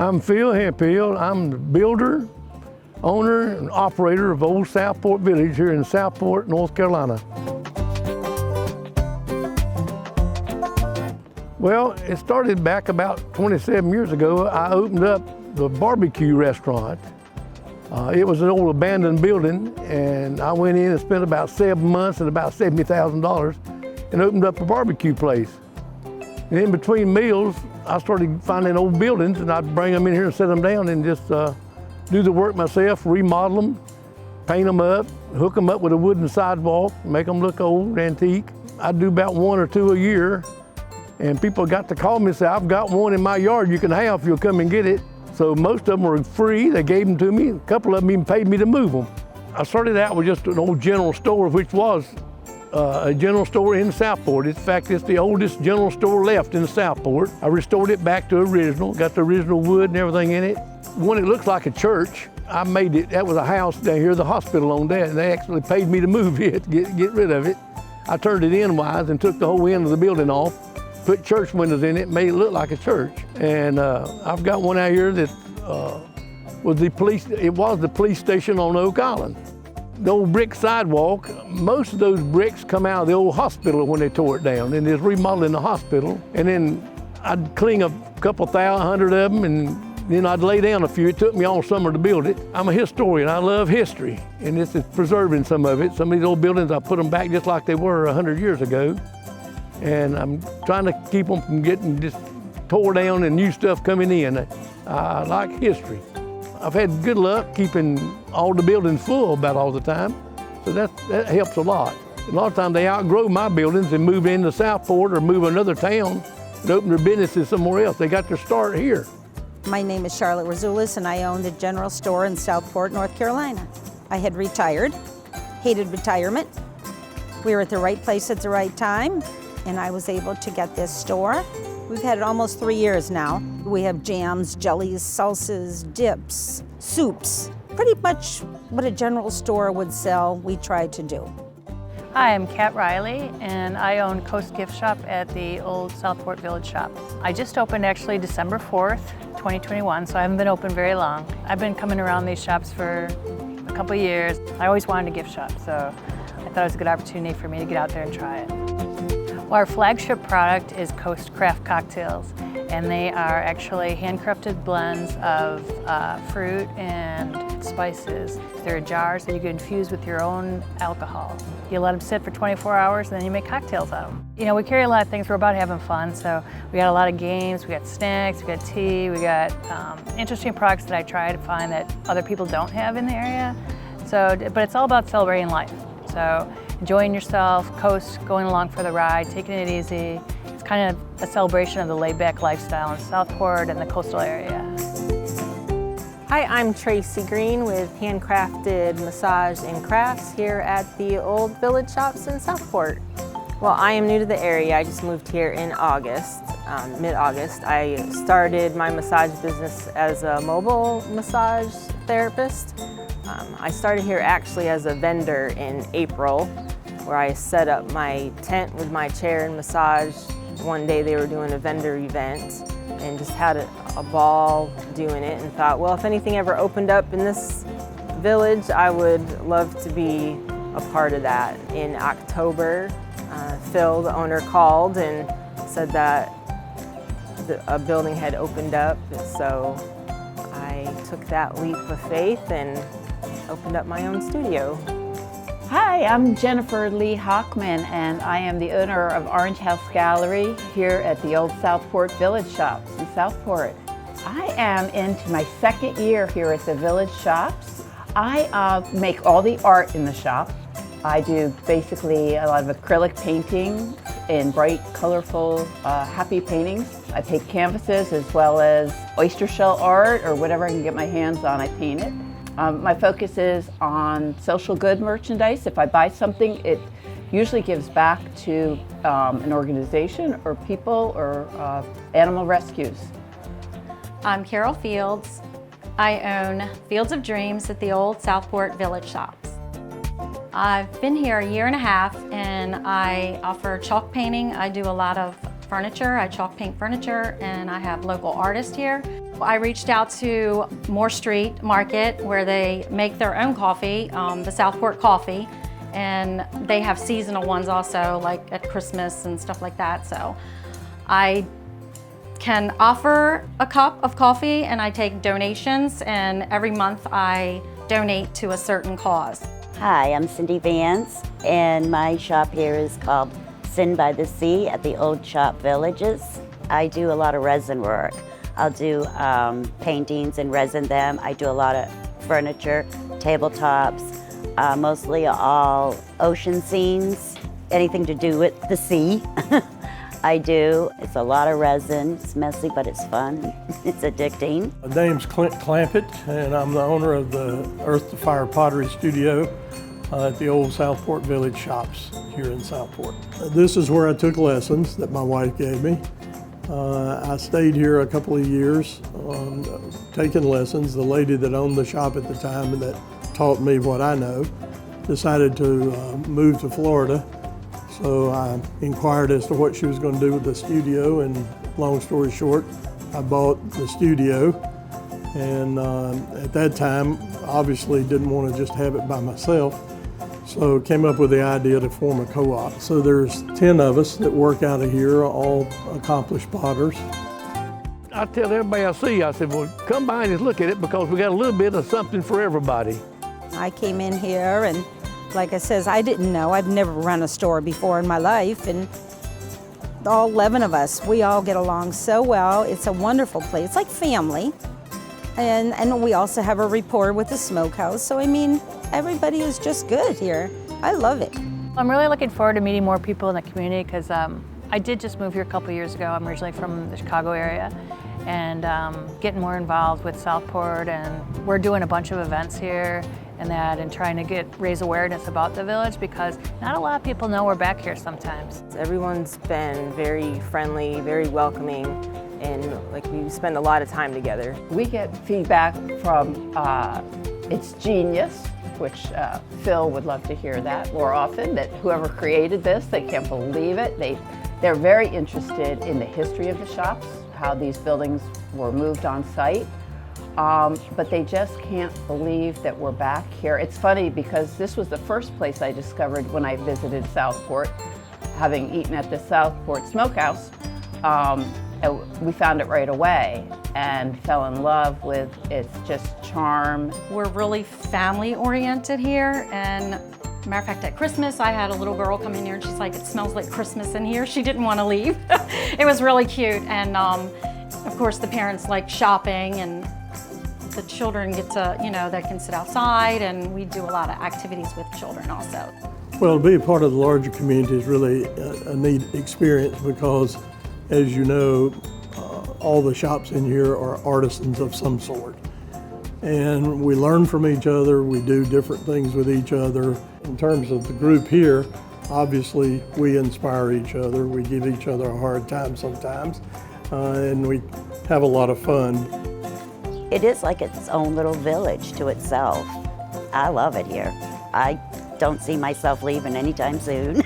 I'm Phil Hemphill. I'm the builder, owner, and operator of Olde Southport Village here in Southport, North Carolina. Well, it started back about 27 years ago. I opened up the barbecue restaurant. It was an old abandoned building, and I went in and spent about 7 months and about $70,000 and opened up a barbecue place. And in between meals, I started finding old buildings, and I'd bring them in here and set them down and just do the work myself, remodel them, paint them up, hook them up with a wooden sidewalk, make them look old, antique. I'd do about 1 or 2 a year, and people got to call me and say, I've got one in my yard you can have if you'll come and get it. So most of them were free, they gave them to me. A couple of them even paid me to move them. I started out with just an old general store, which was a general store in Southport. In fact, it's the oldest general store left in Southport. I restored it back to original, got the original wood and everything in it. When it looks like a church, I made it, that was a house down here, the hospital owned that, and they actually paid me to move it, get rid of it. I turned it endwise and took the whole end of the building off, put church windows in it, made it look like a church. And I've got one out here that was the police station on Oak Island. The old brick sidewalk, most of those bricks come out of the old hospital when they tore it down, and it's remodeling the hospital. And then I'd clean a couple hundred of them, and then I'd lay down a few. It took me all summer to build it. I'm a historian, I love history, and this is preserving some of it. Some of these old buildings, I put them back just like they were 100 years ago. And I'm trying to keep them from getting just tore down and new stuff coming in. I like history. I've had good luck keeping all the buildings full about all the time, so that helps a lot. A lot of times they outgrow my buildings and move into Southport or move another town and open their businesses somewhere else. They got their start here. My name is Charlotte Razulis, and I own the general store in Southport, North Carolina. I had retired, hated retirement. We were at the right place at the right time, and I was able to get this store. We've had it almost 3 years now. We have jams, jellies, salsas, dips, soups. Pretty much what a general store would sell, we try to do. Hi, I'm Kat Riley, and I own Coast Gift Shop at the Olde Southport Village Shoppes. I just opened actually December 4th, 2021, so I haven't been open very long. I've been coming around these shops for a couple of years. I always wanted a gift shop, so I thought it was a good opportunity for me to get out there and try it. Well, our flagship product is Coast Craft Cocktails, and they are actually handcrafted blends of fruit and spices. They're jars that you can infuse with your own alcohol. You let them sit for 24 hours and then you make cocktails out of them. You know, we carry a lot of things, we're about having fun, so we got a lot of games, we got snacks, we got tea, we got interesting products that I try to find that other people don't have in the area. So, but it's all about celebrating life. So enjoying yourself, coast, going along for the ride, taking it easy. It's kind of a celebration of the laid-back lifestyle in Southport and the coastal area. Hi, I'm Tracy Green with Handcrafted Massage and Crafts here at the Olde Village Shoppes in Southport. Well, I am new to the area. I just moved here in August, mid-August. I started my massage business as a mobile massage therapist. I started here actually as a vendor in April, where I set up my tent with my chair and massage. One day they were doing a vendor event and just had a ball doing it and thought, well, if anything ever opened up in this village, I would love to be a part of that. In October, Phil, the owner, called and said that a building had opened up, so I took that leap of faith and opened up my own studio. Hi, I'm Jennifer Lee Hockman, and I am the owner of Orange House Gallery here at the Olde Southport Village Shoppes in Southport. I am into my 2nd year here at the Village Shoppes. I make all the art in the shop. I do basically a lot of acrylic painting and bright, colorful, happy paintings. I paint canvases as well as oyster shell art or whatever I can get my hands on, I paint it. My focus is on social good merchandise. If I buy something, it usually gives back to an organization or people or animal rescues. I'm Carol Fields. I own Fields of Dreams at the Olde Southport Village Shoppes. I've been here a year and a half, and I offer chalk painting. I do a lot of furniture. I chalk paint furniture, and I have local artists here. I reached out to Moore Street Market where they make their own coffee, the Southport Coffee, and they have seasonal ones also, like at Christmas and stuff like that. So I can offer a cup of coffee and I take donations, and every month I donate to a certain cause. Hi, I'm Cindy Vance, and my shop here is called Sin by the Sea at the Olde Southport Villages. I do a lot of resin work. I'll do paintings and resin them. I do a lot of furniture, tabletops, mostly all ocean scenes, anything to do with the sea. I do. It's a lot of resin. It's messy, but it's fun. It's addicting. My name's Clint Clampett, and I'm the owner of the Earth to Fire Pottery Studio at the Olde Southport Village Shoppes here in Southport. This is where I took lessons that my wife gave me. I stayed here a couple of years taking lessons. The lady that owned the shop at the time and that taught me what I know decided to move to Florida. So I inquired as to what she was going to do with the studio, and long story short, I bought the studio, and at that time obviously didn't want to just have it by myself, so came up with the idea to form a co-op. So there's 10 of us that work out of here, all accomplished potters. I tell everybody I see, I said, well, come by and just look at it because we got a little bit of something for everybody. I came in here and like I says, I didn't know. I've never run a store before in my life, and all 11 of us, we all get along so well. It's a wonderful place. It's like family. And we also have a rapport with the smokehouse. So I mean, everybody is just good here. I love it. I'm really looking forward to meeting more people in the community because I did just move here a couple years ago. I'm originally from the Chicago area, and getting more involved with Southport, and we're doing a bunch of events here and trying to raise awareness about the village because not a lot of people know we're back here sometimes. Everyone's been very friendly, very welcoming, and like we spend a lot of time together. We get feedback from its genius, which Phil would love to hear that more often, that whoever created this, they can't believe it. They're very interested in the history of the shops, how these buildings were moved on site. But they just can't believe that we're back here. It's funny because this was the first place I discovered when I visited Southport, having eaten at the Southport Smokehouse. We found it right away and fell in love with its just charm. We're really family oriented here, and matter of fact, at Christmas, I had a little girl come in here and she's like, it smells like Christmas in here. She didn't want to leave. It was really cute, and of course the parents like shopping, and the children get to, they can sit outside, and we do a lot of activities with children also. Well, to be a part of the larger community is really a neat experience because, as you know, all the shops in here are artisans of some sort. And we learn from each other, we do different things with each other. In terms of the group here, obviously we inspire each other, we give each other a hard time sometimes, and we have a lot of fun. It is like its own little village to itself. I love it here. I don't see myself leaving anytime soon.